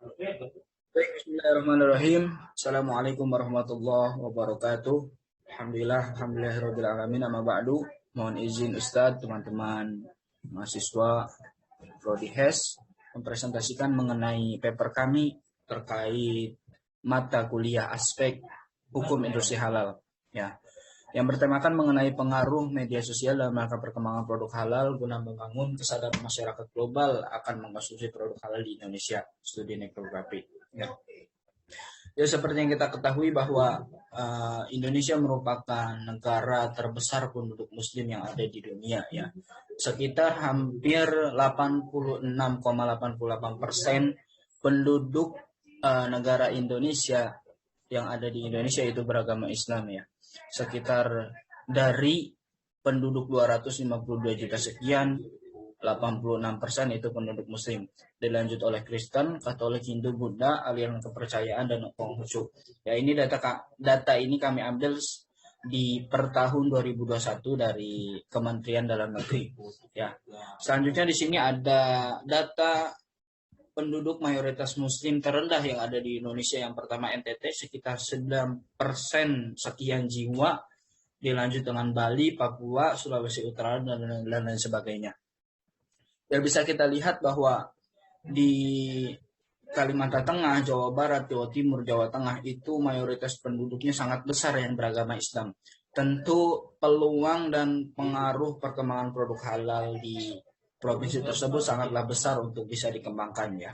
Baik, bismillahirrahmanirrahim. Assalamualaikum warahmatullahi wabarakatuh. Alhamdulillahirabbil alamin. Amma ba'du. Mohon izin Ustadz, teman-teman mahasiswa Prodi HES mempresentasikan mengenai paper kami terkait mata kuliah aspek hukum industri halal. Ya, yang bertemakan mengenai pengaruh media sosial dalam rangka perkembangan produk halal guna membangun kesadaran masyarakat global akan mengkonsumsi produk halal di Indonesia. Studi Nekrografi. Ya. Ya, seperti yang kita ketahui bahwa Indonesia merupakan negara terbesar penduduk muslim yang ada di dunia, ya. Sekitar hampir 86,88% penduduk negara Indonesia yang ada di Indonesia itu beragama Islam, ya. Sekitar dari penduduk 252 juta sekian, 86% itu penduduk muslim, dilanjut oleh Kristen, Katolik, Hindu, Buddha, aliran kepercayaan, dan Konghucu. Ya, ini data ini kami ambil di per tahun 2021 dari Kementerian Dalam Negeri. Ya. Selanjutnya di sini ada data penduduk mayoritas muslim terendah yang ada di Indonesia. Yang pertama NTT sekitar 9% sekian jiwa, dilanjut dengan Bali, Papua, Sulawesi Utara, dan lain sebagainya. Dan bisa kita lihat bahwa di Kalimantan Tengah, Jawa Barat, Jawa Timur, Jawa Tengah itu mayoritas penduduknya sangat besar yang beragama Islam. Tentu peluang dan pengaruh perkembangan produk halal di provinsi tersebut sangatlah besar untuk bisa dikembangkan, ya.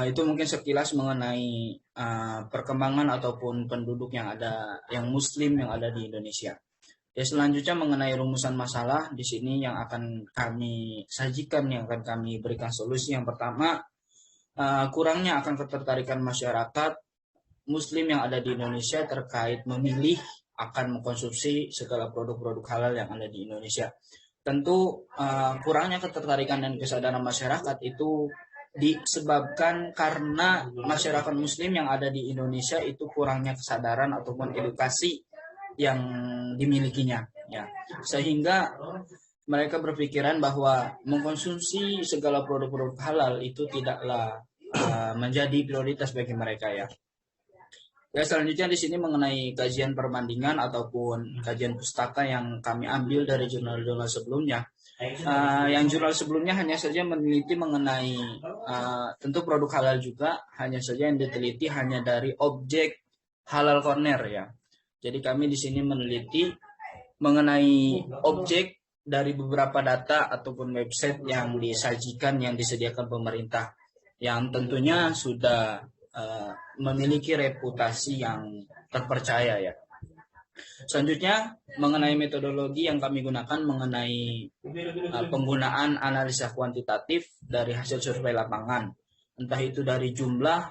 Itu mungkin sekilas mengenai perkembangan ataupun penduduk yang ada, yang muslim yang ada di Indonesia. Ya, selanjutnya mengenai rumusan masalah di sini yang akan kami sajikan, yang akan kami berikan solusi. Yang pertama, kurangnya akan ketertarikan masyarakat muslim yang ada di Indonesia terkait memilih akan mengkonsumsi segala produk-produk halal yang ada di Indonesia. Tentu kurangnya ketertarikan dan kesadaran masyarakat itu disebabkan karena masyarakat muslim yang ada di Indonesia itu kurangnya kesadaran ataupun edukasi yang dimilikinya, ya, sehingga mereka berpikiran bahwa mengkonsumsi segala produk-produk halal itu tidaklah menjadi prioritas bagi mereka, ya. Ya, selanjutnya di sini mengenai kajian perbandingan ataupun kajian pustaka yang kami ambil dari jurnal-jurnal sebelumnya. Yang jurnal sebelumnya hanya saja meneliti mengenai tentu produk halal juga, hanya saja yang diteliti hanya dari objek halal corner, ya. Jadi kami di sini meneliti mengenai objek dari beberapa data ataupun website yang disajikan, yang disediakan pemerintah, yang tentunya sudah memiliki reputasi yang terpercaya, ya. Selanjutnya mengenai metodologi yang kami gunakan mengenai penggunaan analisa kuantitatif dari hasil survei lapangan, entah itu dari jumlah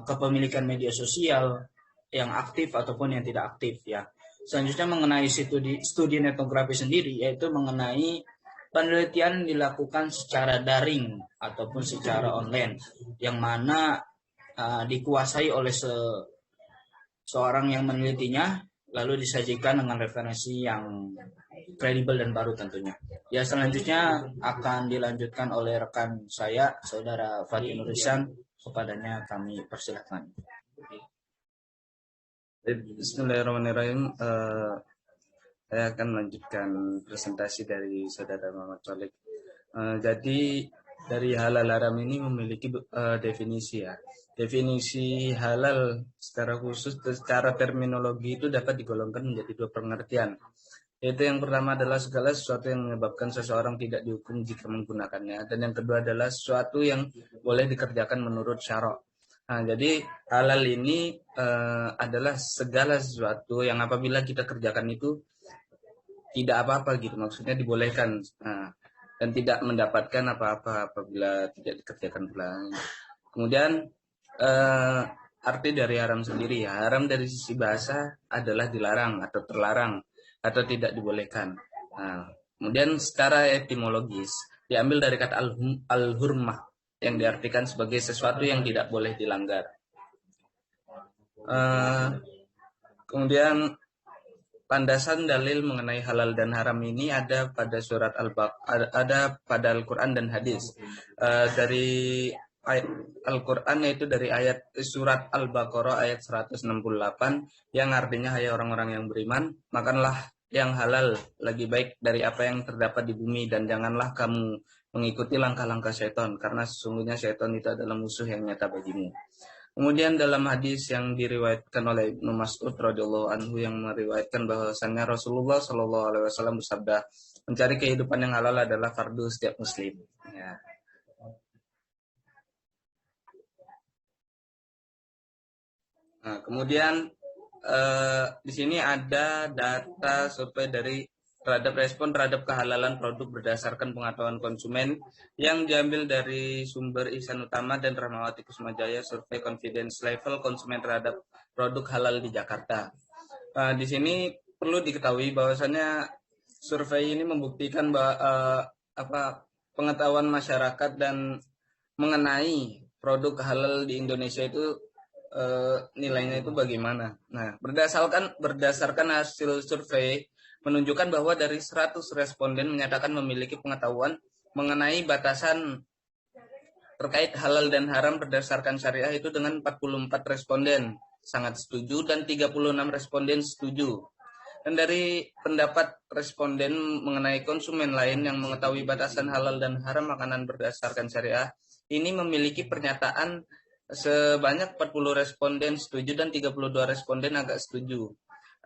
kepemilikan media sosial yang aktif ataupun yang tidak aktif, ya. Selanjutnya mengenai studi etnografi sendiri, yaitu mengenai penelitian dilakukan secara daring ataupun secara online, yang mana dikuasai oleh seorang yang menelitinya, lalu disajikan dengan referensi yang kredibel dan baru tentunya. Ya, selanjutnya akan dilanjutkan oleh rekan saya, Saudara Fadi Nurisan. Kepadanya kami persilahkan. Bismillahirrahmanirrahim. Saya akan melanjutkan presentasi dari Saudara Muhammad Solik. Jadi dari halal haram ini memiliki definisi, ya. Definisi halal secara khusus, secara terminologi itu dapat digolongkan menjadi dua pengertian. Yaitu yang pertama adalah segala sesuatu yang menyebabkan seseorang tidak dihukum jika menggunakannya, dan yang kedua adalah sesuatu yang boleh dikerjakan menurut syara'. Nah, jadi halal ini adalah segala sesuatu yang apabila kita kerjakan itu tidak apa-apa gitu, maksudnya dibolehkan, dan tidak mendapatkan apa-apa apabila tidak dikerjakan pula. Kemudian arti dari haram sendiri, ya. Haram dari sisi bahasa adalah dilarang atau terlarang atau tidak dibolehkan. Nah, kemudian secara etimologis diambil dari kata al-hurmah yang diartikan sebagai sesuatu yang tidak boleh dilanggar. Kemudian landasan dalil mengenai halal dan haram ini ada pada surat ada pada Al-Qur'an dan hadis. Dari Al-Qur'an yaitu dari ayat surat Al-Baqarah ayat 168 yang artinya, hai orang-orang yang beriman, makanlah yang halal lagi baik dari apa yang terdapat di bumi, dan janganlah kamu mengikuti langkah-langkah syaitan, karena sesungguhnya syaitan itu adalah musuh yang nyata bagimu. Kemudian dalam hadis yang diriwayatkan oleh Ibnu Mas'ud radhiyallahu anhu yang meriwayatkan bahwasannya Rasulullah shallallahu alaihi wasallam bersabda, mencari kehidupan yang halal adalah fardu setiap muslim. Ya. Nah, kemudian di sini ada data survei dari terhadap respon terhadap kehalalan produk berdasarkan pengetahuan konsumen yang diambil dari sumber Ihsan Utama dan Rahmawati Kusumajaya, survei confidence level konsumen terhadap produk halal di Jakarta. Di sini perlu diketahui bahwasannya survei ini membuktikan bahwa pengetahuan masyarakat dan mengenai produk halal di Indonesia itu nilainya itu bagaimana. Nah, berdasarkan hasil survei menunjukkan bahwa dari 100 responden menyatakan memiliki pengetahuan mengenai batasan terkait halal dan haram berdasarkan syariah itu dengan 44 responden sangat setuju dan 36 responden setuju. Dan dari pendapat responden mengenai konsumen lain yang mengetahui batasan halal dan haram makanan berdasarkan syariah, ini memiliki pernyataan sebanyak 40 responden setuju dan 32 responden agak setuju.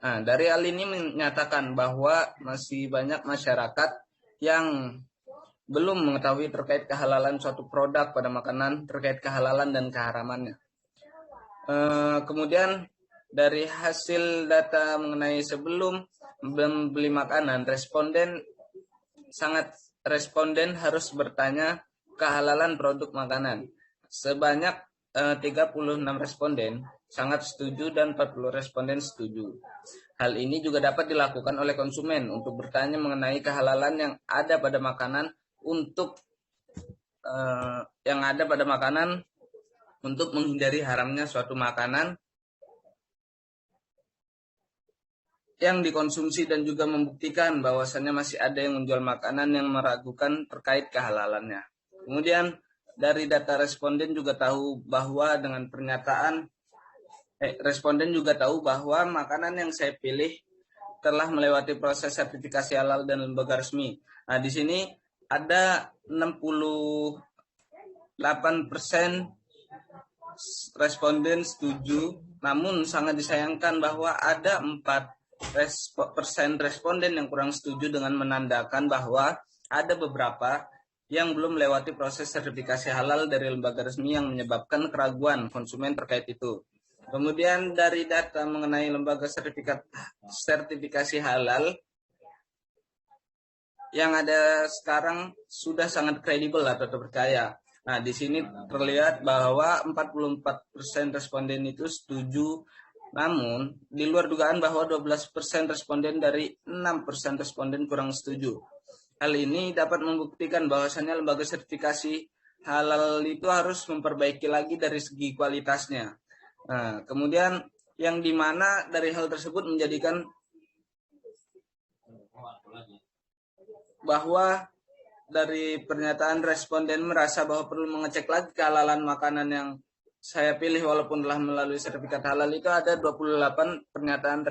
Nah, dari hal ini menyatakan bahwa masih banyak masyarakat yang belum mengetahui terkait kehalalan suatu produk pada makanan, terkait kehalalan dan keharamannya. Kemudian dari hasil data mengenai sebelum membeli makanan, responden harus bertanya kehalalan produk makanan. Sebanyak 36 responden sangat setuju dan 40 responden setuju. Hal ini juga dapat dilakukan oleh konsumen untuk bertanya mengenai kehalalan yang ada pada makanan untuk menghindari haramnya suatu makanan yang dikonsumsi, dan juga membuktikan bahwasannya masih ada yang menjual makanan yang meragukan terkait kehalalannya. Kemudian dari data responden juga tahu bahwa dengan pernyataan responden juga tahu bahwa makanan yang saya pilih telah melewati proses sertifikasi halal dan lembaga resmi. Nah, di sini ada 68% responden setuju, namun sangat disayangkan bahwa ada 4% responden yang kurang setuju dengan menandakan bahwa ada beberapa yang belum melewati proses sertifikasi halal dari lembaga resmi yang menyebabkan keraguan konsumen terkait itu. Kemudian dari data mengenai lembaga sertifikasi halal yang ada sekarang sudah sangat kredibel atau terpercaya. Nah, di sini terlihat bahwa 44% responden itu setuju, namun di luar dugaan bahwa 12% responden dari 6% responden kurang setuju. Hal ini dapat membuktikan bahwasannya lembaga sertifikasi halal itu harus memperbaiki lagi dari segi kualitasnya. Nah, kemudian yang dimana dari hal tersebut menjadikan bahwa dari pernyataan responden merasa bahwa perlu mengecek lagi kehalalan makanan yang saya pilih walaupun telah melalui sertifikat halal, itu ada 28% pernyataan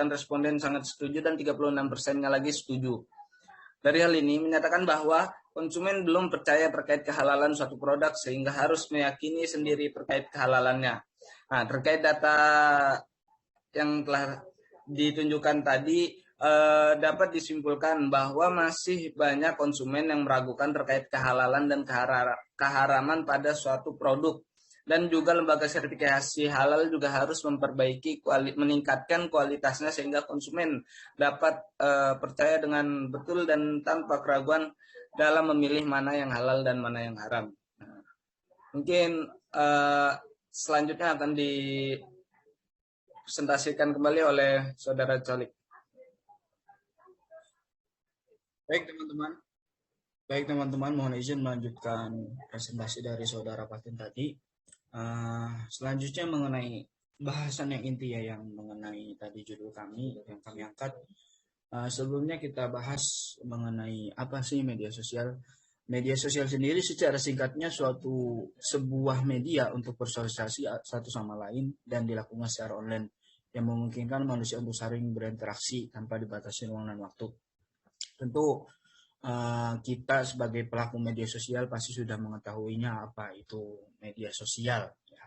responden sangat setuju dan 36%-nya lagi setuju. Dari hal ini menyatakan bahwa konsumen belum percaya terkait kehalalan suatu produk sehingga harus meyakini sendiri terkait kehalalannya. Nah, terkait data yang telah ditunjukkan tadi, dapat disimpulkan bahwa masih banyak konsumen yang meragukan terkait kehalalan dan keharaman pada suatu produk, dan juga lembaga sertifikasi halal juga harus meningkatkan kualitasnya sehingga konsumen dapat percaya dengan betul dan tanpa keraguan dalam memilih mana yang halal dan mana yang haram. Mungkin selanjutnya akan dipresentasikan kembali oleh Saudara Colik. Baik teman-teman, mohon izin melanjutkan presentasi dari Saudara Fatin tadi. Selanjutnya mengenai bahasan yang inti ya, yang mengenai tadi judul kami yang kami angkat. Sebelumnya kita bahas mengenai apa sih media sosial. Media sosial sendiri secara singkatnya sebuah media untuk bersosialisasi satu sama lain dan dilakukan secara online yang memungkinkan manusia untuk saling berinteraksi tanpa dibatasi ruang dan waktu. Tentu kita sebagai pelaku media sosial pasti sudah mengetahuinya apa itu media sosial. Ya.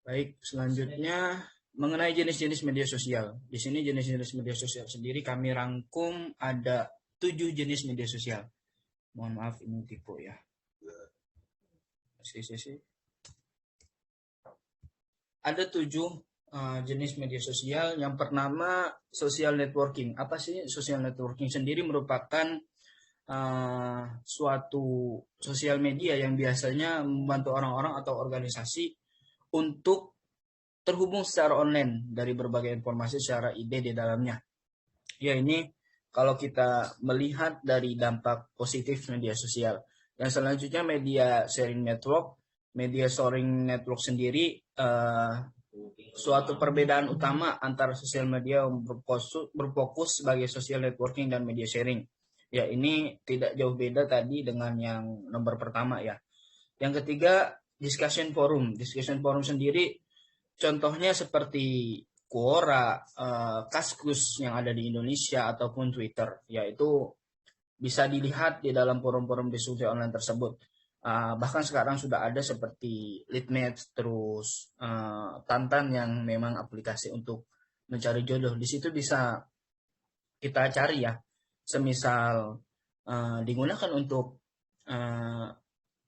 Baik, selanjutnya mengenai jenis-jenis media sosial. Di sini jenis-jenis media sosial sendiri kami rangkum ada 7 jenis media sosial. Mohon maaf ini tipe ya. Ada 7 jenis media sosial. Yang pertama social networking. Apa sih social networking sendiri? Merupakan suatu sosial media yang biasanya membantu orang-orang atau organisasi untuk terhubung secara online dari berbagai informasi secara ide di dalamnya. Ya, ini kalau kita melihat dari dampak positif media sosial. Yang selanjutnya media sharing network. Media sharing network sendiri suatu perbedaan utama antara sosial media yang berfokus sebagai social networking dan media sharing. Ya, ini tidak jauh beda tadi dengan yang nomor pertama ya. Yang ketiga, discussion forum. Discussion forum sendiri contohnya seperti Quora, Kaskus yang ada di Indonesia ataupun Twitter, yaitu bisa dilihat di dalam forum-forum diskusi online tersebut. Bahkan sekarang sudah ada seperti Leadmatch, terus Tantan yang memang aplikasi untuk mencari jodoh. Di situ bisa kita cari ya, semisal digunakan untuk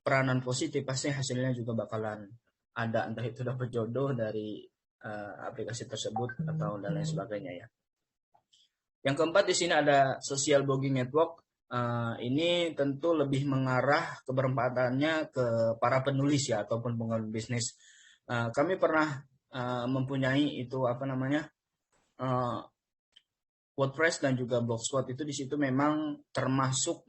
peranan positif, pasti hasilnya juga bakalan ada, entah itu dapat jodoh dari aplikasi tersebut atau dan lain sebagainya ya. Yang keempat di sini ada social blogging network. Ini tentu lebih mengarah kebermanfaatannya ke para penulis ya ataupun pengembang bisnis. Kami pernah mempunyai itu WordPress dan juga Blogspot. Itu di situ memang termasuk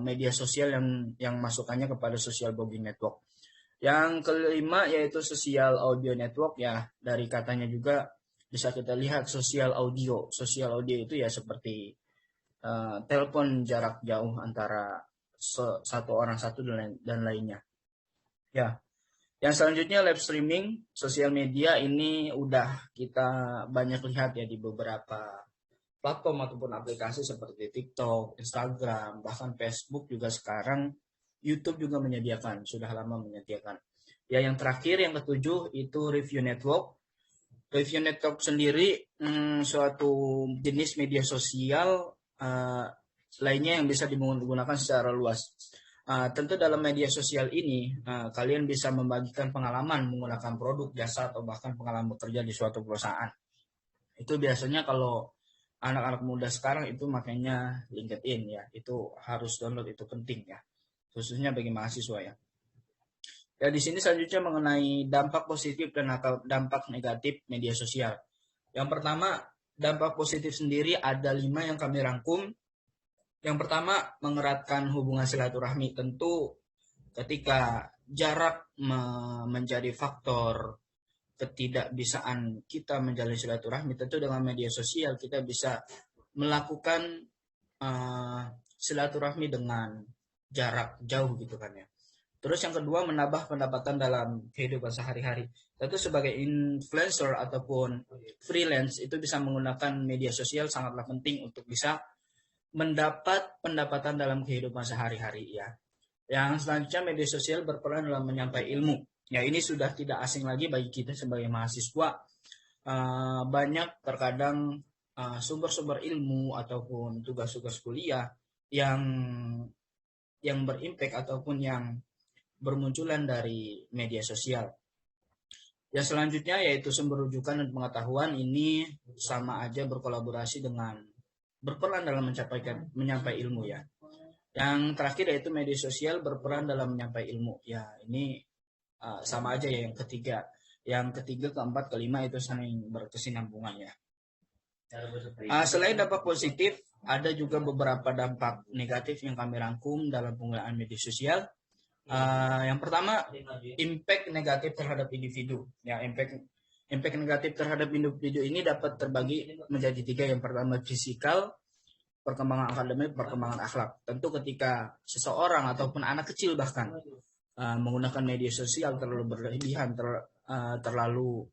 media sosial yang masukannya kepada social blogging network. Yang kelima yaitu social audio network ya, dari katanya juga bisa kita lihat sosial audio. Sosial audio itu ya seperti telepon jarak jauh antara satu orang satu dan lainnya. Ya. Yang selanjutnya live streaming, sosial media ini udah kita banyak lihat ya di beberapa platform ataupun aplikasi seperti TikTok, Instagram, bahkan Facebook juga sekarang, YouTube juga menyediakan, sudah lama menyediakan. Ya, yang terakhir yang ketujuh itu review network. Review network sendiri suatu jenis media sosial lainnya yang bisa digunakan secara luas. Tentu dalam media sosial ini kalian bisa membagikan pengalaman menggunakan produk, jasa, atau bahkan pengalaman bekerja di suatu perusahaan. Itu biasanya kalau anak-anak muda sekarang itu makanya LinkedIn ya, itu harus download, itu penting ya, khususnya bagi mahasiswa ya. Ya, di sini selanjutnya mengenai dampak positif dan dampak negatif media sosial. Yang pertama, dampak positif sendiri ada 5 yang kami rangkum. Yang pertama, mengeratkan hubungan silaturahmi. Tentu ketika jarak menjadi faktor ketidakbisaan kita menjalin silaturahmi, tentu dengan media sosial kita bisa melakukan silaturahmi dengan jarak jauh gitu kan ya. Terus yang kedua, menambah pendapatan dalam kehidupan sehari-hari. Tentu sebagai influencer ataupun freelance itu bisa menggunakan media sosial sangatlah penting untuk bisa mendapat pendapatan dalam kehidupan sehari-hari ya. Yang selanjutnya, media sosial berperan dalam menyampaikan ilmu. Ya, ini sudah tidak asing lagi bagi kita sebagai mahasiswa. Banyak terkadang sumber-sumber ilmu ataupun tugas-tugas kuliah yang berimpact ataupun yang bermunculan dari media sosial. Yang selanjutnya yaitu sumber rujukan dan pengetahuan. Ini sama aja berkolaborasi dengan berperan dalam menyampaikan ilmu ya. Yang terakhir yaitu media sosial berperan dalam menyampaikan ilmu. Ya, ini sama aja ya yang ketiga. Yang ketiga, keempat, kelima itu saling berkesinambungan ya. Selain dampak positif, ada juga beberapa dampak negatif yang kami rangkum dalam penggunaan media sosial. Yang pertama, impact negatif terhadap individu. Ya, impact impact negatif terhadap individu ini dapat terbagi menjadi 3. Yang pertama fisikal, perkembangan akademik, perkembangan akhlak. Tentu ketika seseorang ataupun anak kecil bahkan menggunakan media sosial terlalu berlebihan, terlalu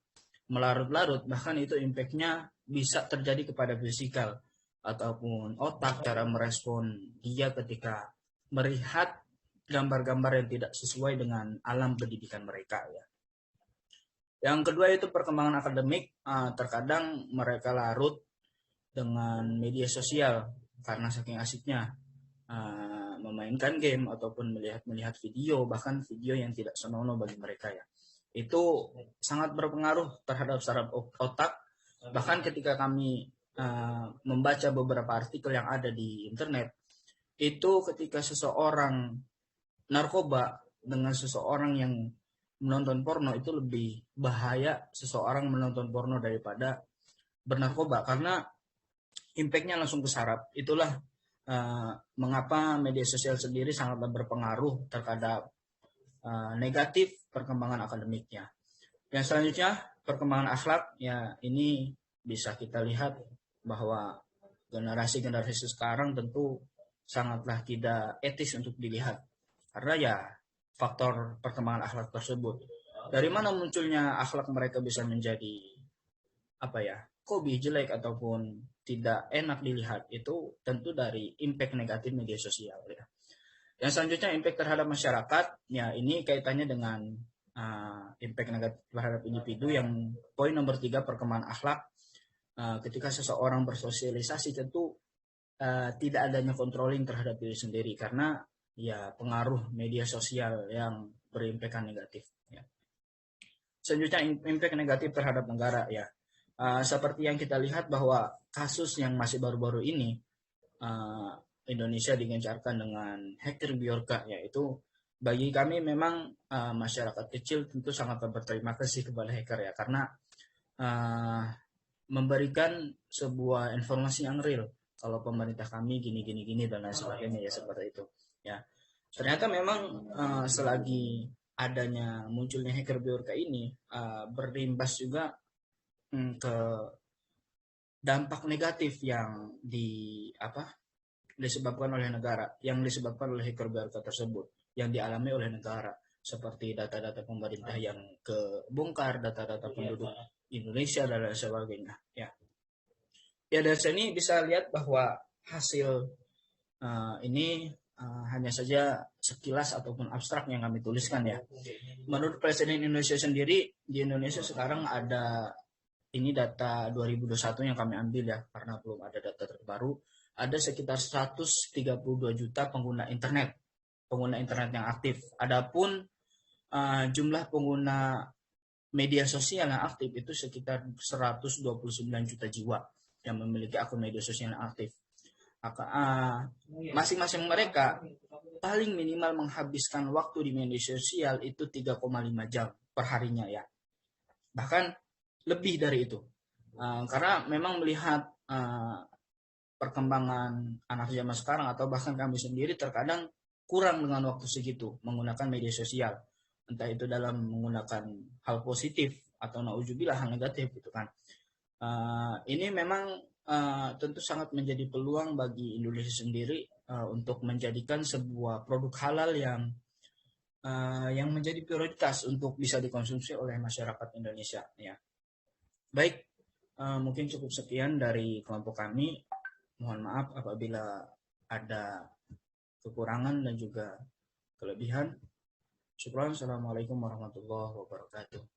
melarut-larut, bahkan itu impact-nya bisa terjadi kepada fisikal ataupun otak, cara merespon dia ketika melihat gambar-gambar yang tidak sesuai dengan alam pendidikan mereka ya. Yang kedua itu perkembangan akademik, terkadang mereka larut dengan media sosial karena saking asiknya memainkan game ataupun melihat video, bahkan video yang tidak senonoh bagi mereka ya. Itu sangat berpengaruh terhadap saraf otak. Bahkan ketika kami membaca beberapa artikel yang ada di internet, itu ketika seseorang narkoba dengan seseorang yang menonton porno, itu lebih bahaya seseorang menonton porno daripada bernarkoba karena impact-nya langsung ke saraf. Itulah mengapa media sosial sendiri sangatlah berpengaruh terhadap negatif perkembangan akademiknya. Yang selanjutnya perkembangan akhlak ya, ini bisa kita lihat bahwa generasi sekarang tentu sangatlah tidak etis untuk dilihat karena ya faktor perkembangan akhlak tersebut. Dari mana munculnya akhlak mereka bisa menjadi kobi, jelek ataupun tidak enak dilihat, itu tentu dari impact negatif media sosial ya. Yang selanjutnya impact terhadap masyarakat ya, ini kaitannya dengan impact negatif terhadap individu. Yang poin nomor 3 perkembangan akhlak, ketika seseorang bersosialisasi tentu tidak adanya controlling terhadap diri sendiri karena ya pengaruh media sosial yang berimpact negatif ya. Selanjutnya impact negatif terhadap negara ya. Seperti yang kita lihat bahwa kasus yang masih baru-baru ini Indonesia digencarkan dengan hacker Bjorka, yaitu bagi kami memang masyarakat kecil tentu sangat berterima kasih kepada hacker ya, karena memberikan sebuah informasi yang real kalau pemerintah kami gini dan lain sebagainya ya, seperti itu ya. Ternyata memang selagi adanya munculnya hacker Bjorka ini berimbas juga ke dampak negatif yang disebabkan oleh negara, yang disebabkan oleh hacker Bjorka tersebut, yang dialami oleh negara, seperti data-data pemerintah yang kebongkar, data-data penduduk Indonesia dan lain sebagainya ya. Ya, dari sini bisa lihat bahwa hasil ini hanya saja sekilas ataupun abstrak yang kami tuliskan ya. Menurut Presiden Indonesia sendiri, di Indonesia sekarang ada, ini data 2021 yang kami ambil ya, karena belum ada data terbaru, ada sekitar 132 juta pengguna internet yang aktif. Adapun jumlah pengguna media sosial yang aktif itu sekitar 129 juta jiwa yang memiliki akun media sosial yang aktif. Masing-masing mereka paling minimal menghabiskan waktu di media sosial itu 3,5 jam per harinya ya. Bahkan lebih dari itu. Karena memang melihat perkembangan anak zaman sekarang atau bahkan kami sendiri terkadang kurang dengan waktu segitu menggunakan media sosial. Entah itu dalam menggunakan hal positif atau nauzubillah hal negatif gitu kan. Ini memang tentu sangat menjadi peluang bagi Indonesia sendiri untuk menjadikan sebuah produk halal yang menjadi prioritas untuk bisa dikonsumsi oleh masyarakat Indonesia ya. Baik, mungkin cukup sekian dari kelompok kami. Mohon maaf apabila ada kekurangan dan juga kelebihan. Syukran. Assalamualaikum warahmatullahi wabarakatuh.